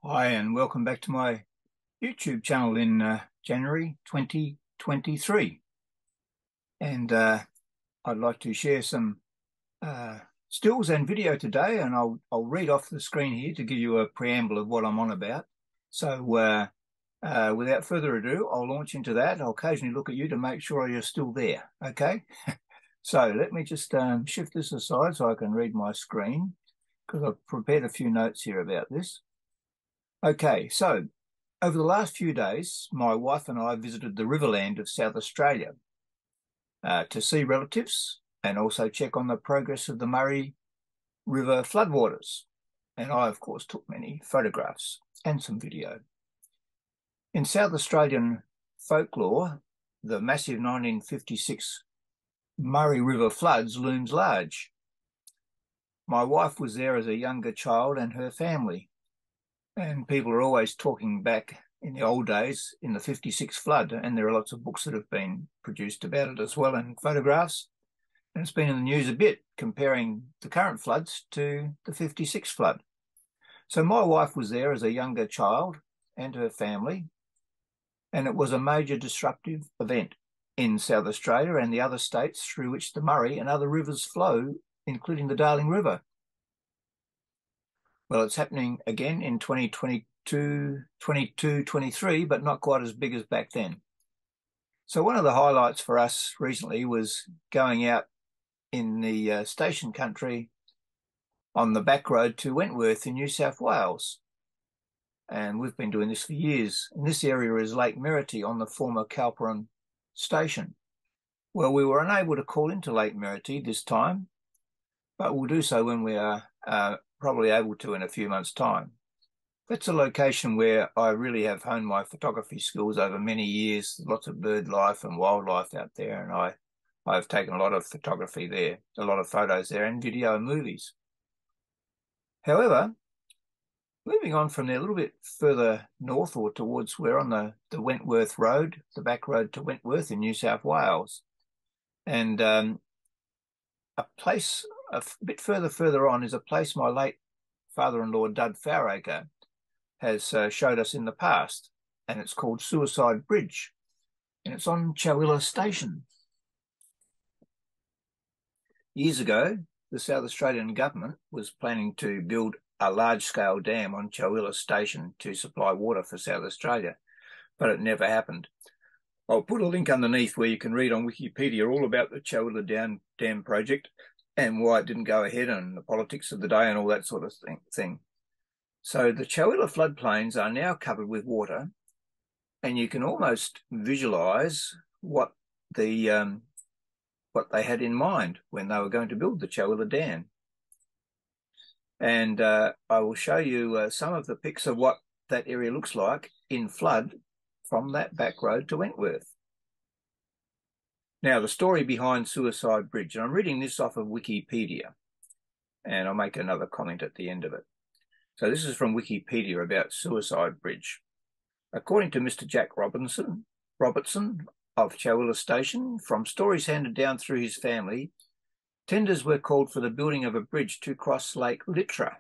Hi, and welcome back to my YouTube channel in January 2023. And I'd like to share some stills and video today, and I'll read off the screen here to give you a preamble of what I'm on about. So without further ado, I'll launch into that. I'll occasionally look at you to make sure you're still there, okay? So let me just shift this aside so I can read my screen, because I've prepared a few notes here about this. Okay, so over the last few days, my wife and I visited the Riverland of South Australia to see relatives and also check on the progress of the Murray River floodwaters. And I, of course, took many photographs and some video. In South Australian folklore, the massive 1956 Murray River floods looms large. My wife was there as a younger child and her family. And people are always talking back in the old days in the 56 flood, and there are lots of books that have been produced about it as well and photographs. And it's been in the news a bit comparing the current floods to the 56 flood. So my wife was there as a younger child and her family, and it was a major disruptive event in South Australia and the other states through which the Murray and other rivers flow, including the Darling River. Well, it's happening again in 2022, 23, but not quite as big as back then. So one of the highlights for us recently was going out in the station country on the back road to Wentworth in New South Wales. And we've been doing this for years. And this area is Lake Merreti on the former Calperum Station. Well, we were unable to call into Lake Merreti this time, but we'll do so when we are probably able to in a few months' time. That's a location where I really have honed my photography skills over many years. Lots of bird life and wildlife out there, and I've taken a lot of photography there, a lot of photos there, and video and movies. However, moving on from there a little bit further north or towards, we're on the Wentworth Road, the back road to Wentworth in New South Wales. And a place a bit further on is a place my late father-in-law, Dud Faracre, has showed us in the past, and it's called Suicide Bridge, and it's on Calperum Station. Years ago, the South Australian government was planning to build a large-scale dam on Calperum Station to supply water for South Australia, but it never happened. I'll put a link underneath where you can read on Wikipedia all about the Calperum Dam project and why it didn't go ahead and the politics of the day and all that sort of thing. So the Calperum floodplains are now covered with water, and you can almost visualise what they had in mind when they were going to build the Calperum Dam. And I will show you some of the pics of what that area looks like in flood from that back road to Wentworth. Now, the story behind Suicide Bridge, and I'm reading this off of Wikipedia, and I'll make another comment at the end of it. So this is from Wikipedia about Suicide Bridge. According to Mr. Jack Robertson of Calperum Station, from stories handed down through his family, tenders were called for the building of a bridge to cross Lake Litra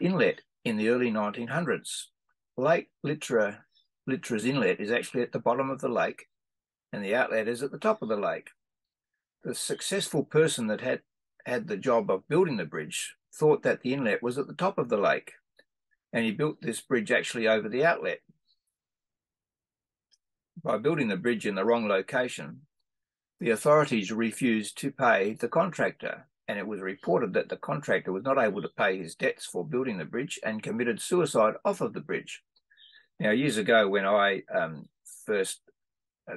Inlet in the early 1900s. Lake Litra's inlet is actually at the bottom of the lake, and the outlet is at the top of the lake. The successful person that had the job of building the bridge thought that the inlet was at the top of the lake, and he built this bridge actually over the outlet. By building the bridge in the wrong location, the authorities refused to pay the contractor, and it was reported that the contractor was not able to pay his debts for building the bridge and committed suicide off of the bridge. Now, years ago when I first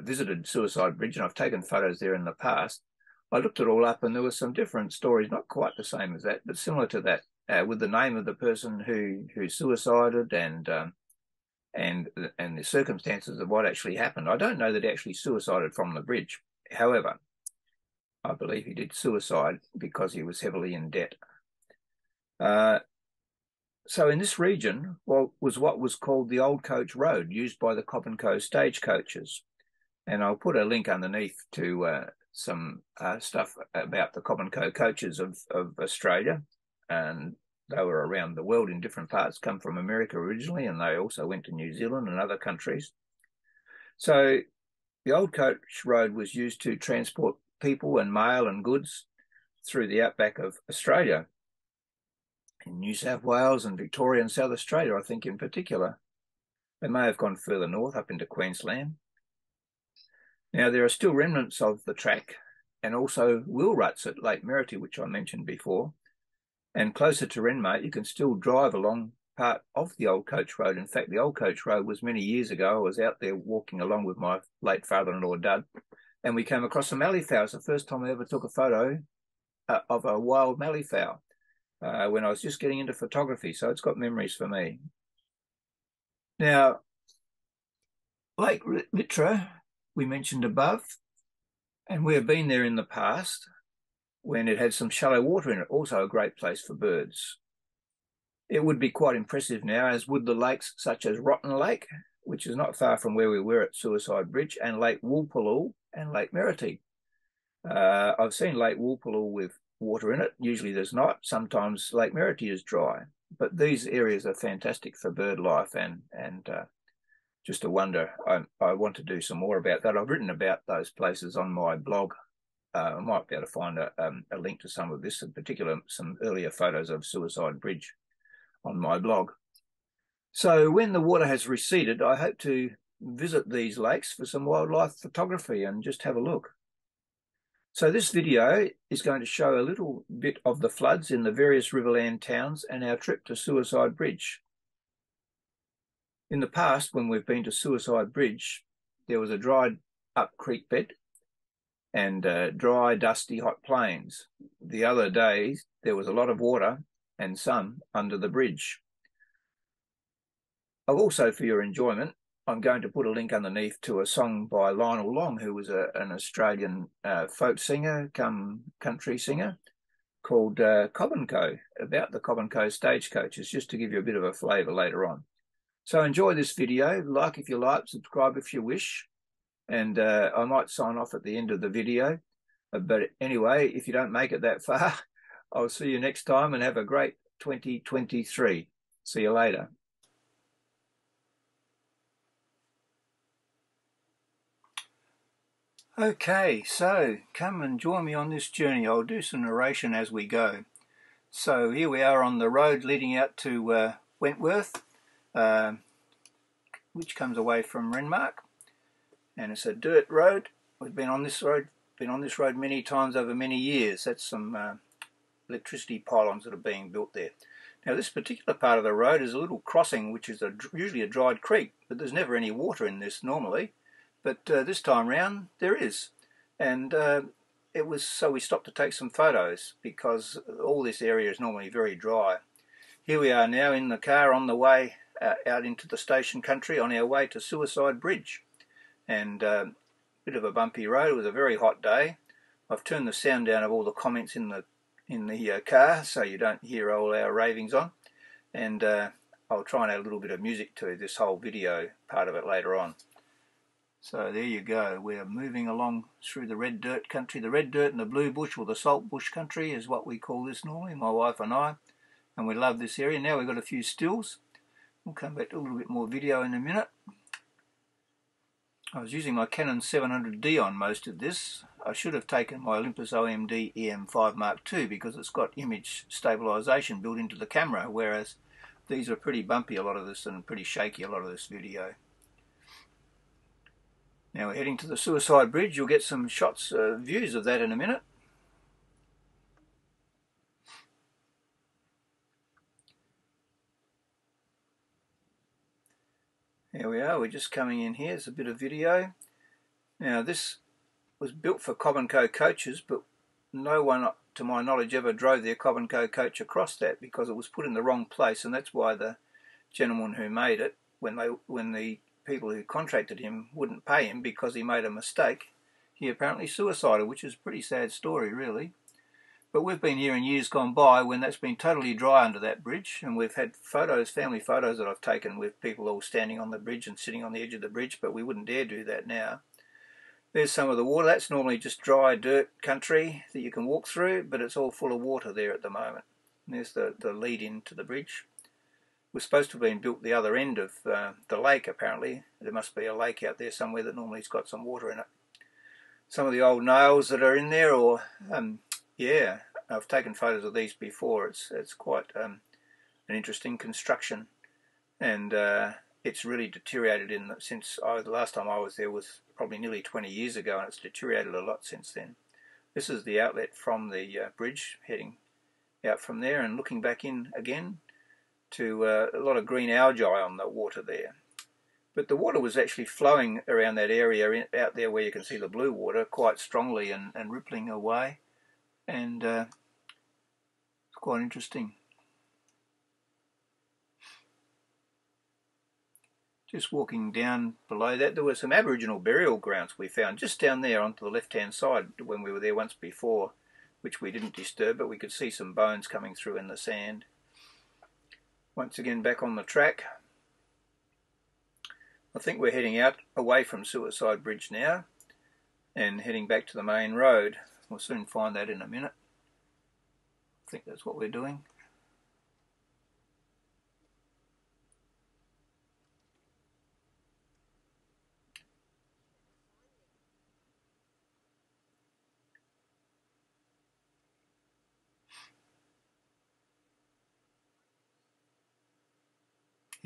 visited Suicide Bridge, and I've taken photos there in the past, I looked it all up, and there were some different stories, not quite the same as that, but similar to that, with the name of the person who suicided and the circumstances of what actually happened. I don't know that he actually suicided from the bridge. However, I believe he did suicide because he was heavily in debt. So in this region was what was called the Old Coach Road, used by the Cobb & Co stagecoaches. And I'll put a link underneath to some stuff about the Cobb & Co coaches of Australia. And They were around the world in different parts, come from America originally, and they also went to New Zealand and other countries. So the old coach road was used to transport people and mail and goods through the outback of Australia, in New South Wales and Victoria and South Australia, I think in particular. They may have gone further north, up into Queensland. Now, there are still remnants of the track and also wheel ruts at Lake Merreti, which I mentioned before. And closer to Renmate, you can still drive along part of the old coach road. In fact, the old coach road was many years ago. I was out there walking along with my late father-in-law, Dud, and we came across a malleefowl. It was the first time I ever took a photo of a wild malleefowl when I was just getting into photography. So it's got memories for me. Now, Lake Litra, we mentioned above, and we have been there in the past when it had some shallow water in it, also a great place for birds. It would be quite impressive now, as would the lakes such as Rotten Lake, which is not far from where we were at Suicide Bridge, and Lake Woolpaloo and Lake Merreti. I've seen Lake Woolpaloo with water in it. Usually there's not. Sometimes Lake Merreti is dry. But these areas are fantastic for bird life, and just a wonder. I want to do some more about that. I've written about those places on my blog. I might be able to find a link to some of this, in particular some earlier photos of Suicide Bridge on my blog. So when the water has receded, I hope to visit these lakes for some wildlife photography and just have a look. So this video is going to show a little bit of the floods in the various Riverland towns and our trip to Suicide Bridge. In the past, when we've been to Suicide Bridge, there was a dried up creek bed and dry, dusty, hot plains. The other days, there was a lot of water and some under the bridge. Also, for your enjoyment, I'm going to put a link underneath to a song by Lionel Long, who was an Australian folk singer, country singer, called Cobb & Co, about the Cobb & Co stagecoaches, just to give you a bit of a flavour later on. So enjoy this video, like if you like, subscribe if you wish, and I might sign off at the end of the video. But anyway, if you don't make it that far, I'll see you next time, and have a great 2023. See you later. Okay, so come and join me on this journey. I'll do some narration as we go. So here we are on the road leading out to Wentworth, which comes away from Renmark, and it's a dirt road. We've been on this road many times over many years. That's some electricity pylons that are being built there. Now this particular part of the road is a little crossing, which is usually a dried creek, but there's never any water in this normally. But this time round there is, and it was so we stopped to take some photos because all this area is normally very dry. Here we are now in the car on the way out into the station country on our way to Suicide Bridge, and a bit of a bumpy road. It was a very hot day. I've turned the sound down of all the comments in the car so you don't hear all our ravings on, and I'll try and add a little bit of music to this whole video part of it later on. So there you go, we're moving along through the red dirt country. The red dirt and the blue bush, or the salt bush country, is what we call this normally, my wife and I. And we love this area. Now we've got a few stills. We'll come back to a little bit more video in a minute. I was using my Canon 700D on most of this. I should have taken my Olympus OMD EM5 Mark II because it's got image stabilization built into the camera, whereas these are pretty bumpy, a lot of this, and pretty shaky, a lot of this video. Now we're heading to the Suicide Bridge. You'll get some shots, views of that in a minute. Here we are, we're just coming in here. It's a bit of video. Now this was built for Cobb & Co coaches, but no one, to my knowledge, ever drove their Cobb & Co coach across that because it was put in the wrong place, and that's why the gentleman who made it, when the people who contracted him wouldn't pay him because he made a mistake, he apparently suicided, which is a pretty sad story really. But we've been here in years gone by when that's been totally dry under that bridge, and we've had photos, family photos that I've taken with people all standing on the bridge and sitting on the edge of the bridge, but we wouldn't dare do that now. There's some of the water. That's normally just dry dirt country that you can walk through, but it's all full of water there at the moment. And there's the lead into the bridge. It was supposed to have been built the other end of the lake, apparently. There must be a lake out there somewhere that normally has got some water in it. Some of the old nails that are in there, or yeah, I've taken photos of these before. It's quite an interesting construction, and it's really deteriorated since the last time I was there was probably nearly 20 years ago, and it's deteriorated a lot since then. This is the outlet from the bridge, heading out from there and looking back in again to a lot of green algae on the water there. But the water was actually flowing around that area out there where you can see the blue water quite strongly and rippling away, and it's quite interesting. Just walking down below that, there were some Aboriginal burial grounds we found just down there onto the left-hand side when we were there once before, which we didn't disturb, but we could see some bones coming through in the sand. Once again back on the track. I think we're heading out away from Suicide Bridge now and heading back to the main road. We'll soon find that in a minute. I think that's what we're doing.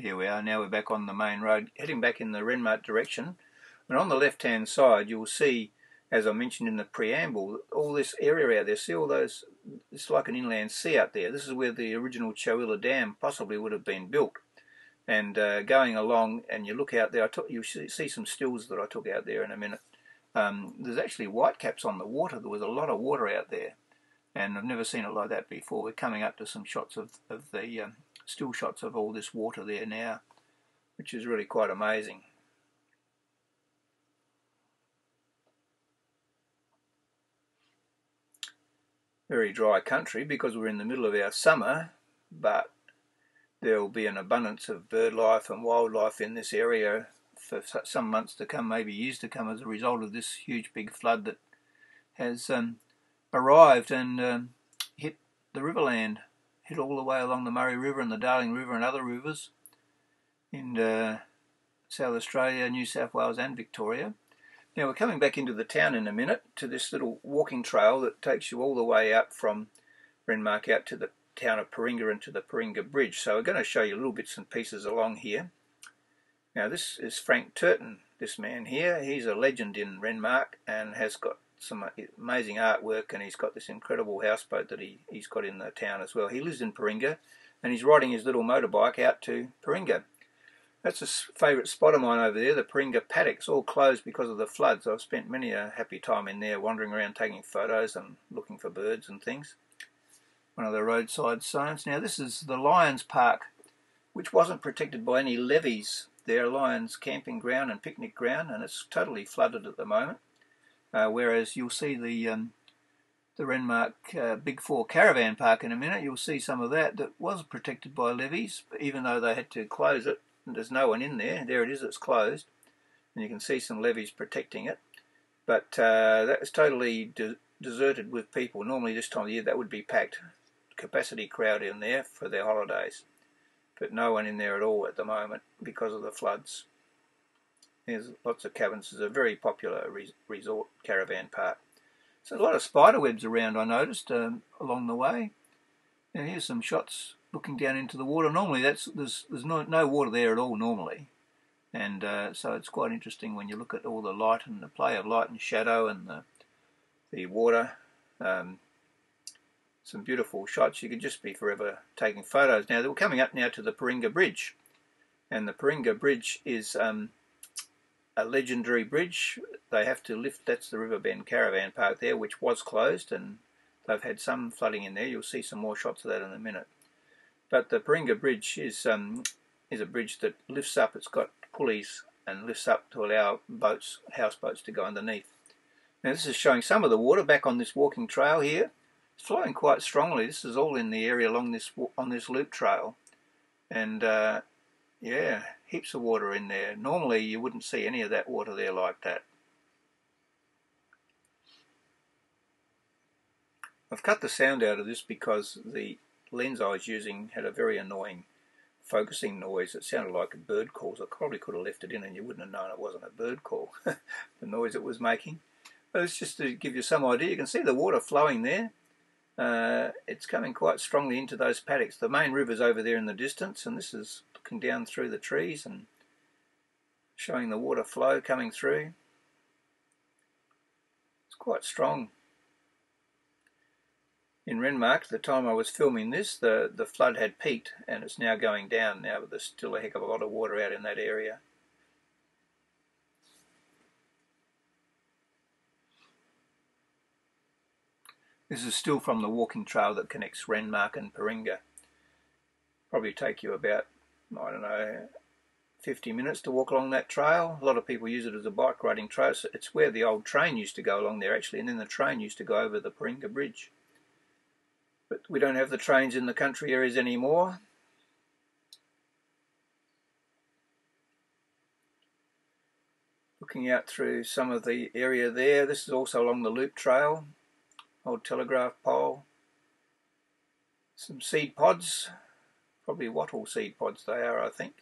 Here we are, now we're back on the main road, heading back in the Renmark direction. And on the left-hand side, you'll see, as I mentioned in the preamble, all this area out there. See all those? It's like an inland sea out there. This is where the original Chowilla Dam possibly would have been built. And going along, and you look out there, you see some stills that I took out there in a minute. There's actually whitecaps on the water. There was a lot of water out there, and I've never seen it like that before. We're coming up to some shots of the still shots of all this water there now, which is really quite amazing. Very dry country because we're in the middle of our summer, but there will be an abundance of bird life and wildlife in this area for some months to come, maybe years to come, as a result of this huge big flood that has arrived and hit the Riverland, hit all the way along the Murray River and the Darling River and other rivers in South Australia, New South Wales and Victoria. Now we're coming back into the town in a minute to this little walking trail that takes you all the way up from Renmark out to the town of Paringa and to the Paringa Bridge. So we're going to show you little bits and pieces along here. Now this is Frank Turton, this man here. He's a legend in Renmark and has got some amazing artwork, and he's got this incredible houseboat that he's got in the town as well. He lives in Paringa and he's riding his little motorbike out to Paringa. That's a favourite spot of mine over there, the Paringa paddocks, all closed because of the floods. I've spent many a happy time in there wandering around taking photos and looking for birds and things. One of the roadside signs. Now this is the Lions Park, which wasn't protected by any levees. They're Lions camping ground and picnic ground, and it's totally flooded at the moment. Whereas you'll see the Renmark Big Four Caravan Park in a minute. You'll see some of that was protected by levees, even though they had to close it. And there's no one in there. There it is, it's closed. And you can see some levees protecting it. But that was totally deserted with people. Normally this time of year that would be packed. Capacity crowd in there for their holidays. But no one in there at all at the moment because of the floods. There's lots of cabins. It's a very popular resort caravan park. So a lot of spider webs around, I noticed, along the way. And here's some shots looking down into the water. Normally there's no water there at all normally. And so it's quite interesting when you look at all the light and the play of light and shadow and the water. Some beautiful shots. You could just be forever taking photos. Now we're coming up now to the Paringa Bridge. And the Paringa Bridge is a legendary bridge. They have to lift, that's the Riverbend Caravan Park there, which was closed, and they've had some flooding in there. You'll see some more shots of that in a minute. But the Paringa Bridge is a bridge that lifts up. It's got pulleys and lifts up to allow boats, houseboats, to go underneath. Now this is showing some of the water back on this walking trail here. It's flowing quite strongly. This is all in the area along this on this loop trail, and yeah, heaps of water in there. Normally you wouldn't see any of that water there like that. I've cut the sound out of this because the lens I was using had a very annoying focusing noise. It sounded like a bird call. So I probably could have left it in and you wouldn't have known it wasn't a bird call, the noise it was making. But it's just to give you some idea. You can see the water flowing there. It's coming quite strongly into those paddocks. The main river's over there in the distance, and this is looking down through the trees and showing the water flow coming through. It's quite strong. In Renmark, the time I was filming this, the flood had peaked, and it's now going down now, but there's still a heck of a lot of water out in that area. This is still from the walking trail that connects Renmark and Paringa. Probably take you about, I don't know, 50 minutes to walk along that trail. A lot of people use it as a bike riding trail. So it's where the old train used to go along there actually, and then the train used to go over the Paringa Bridge. But we don't have the trains in the country areas anymore. Looking out through some of the area there, this is also along the loop trail. Old telegraph pole. Some seed pods, probably wattle seed pods they are, I think.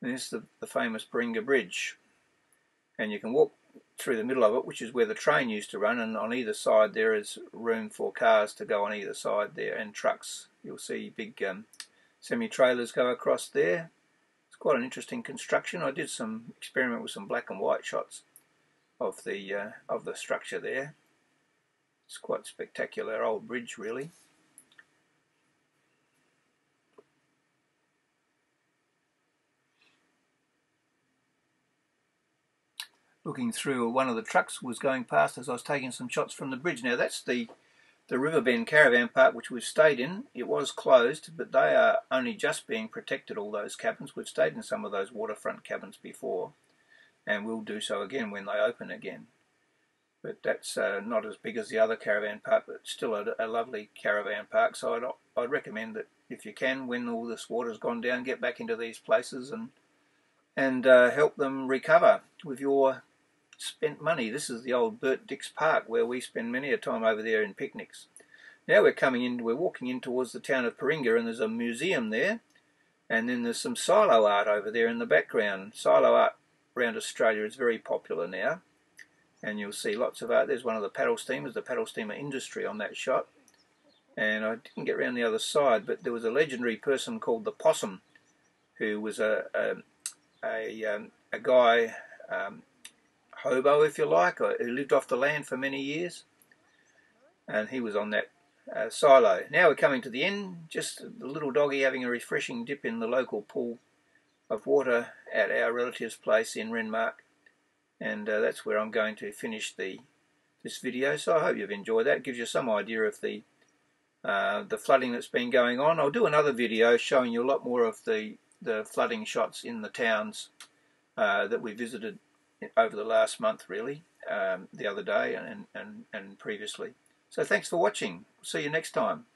And this is the famous Paringa Bridge. And you can walk through the middle of it, which is where the train used to run, and on either side there is room for cars to go on either side there, and trucks. You'll see big semi-trailers go across there. It's quite an interesting construction. I did some experiment with some black and white shots of the structure there. It's quite spectacular old bridge, really. Looking through, one of the trucks was going past as I was taking some shots from the bridge. Now that's the Riverbend Caravan Park, which we've stayed in. It was closed, but they are only just being protected, all those cabins. We've stayed in some of those waterfront cabins before, and we'll do so again when they open again. But that's not as big as the other caravan park, but still a lovely caravan park. So I'd recommend that if you can, when all this water's gone down, get back into these places and help them recover with your spent money. This is the old Bert Dix Park where we spend many a time over there in picnics. Now we're walking in towards the town of Paringa, and there's a museum there, and then there's some silo art over there in the background. Silo art around Australia is very popular now, and you'll see lots of art. There's one of the paddle steamers, the paddle steamer industry on that shot. And I didn't get around the other side, but there was a legendary person called the Possum, who was a guy, hobo if you like, who lived off the land for many years, and he was on that silo. Now we're coming to the end, just the little doggy having a refreshing dip in the local pool of water at our relative's place in Renmark, and that's where I'm going to finish this video. So I hope you've enjoyed that. It gives you some idea of the flooding that's been going on. I'll do another video showing you a lot more of the flooding shots in the towns that we visited over the last month, really, the other day and previously. So thanks for watching. See you next time.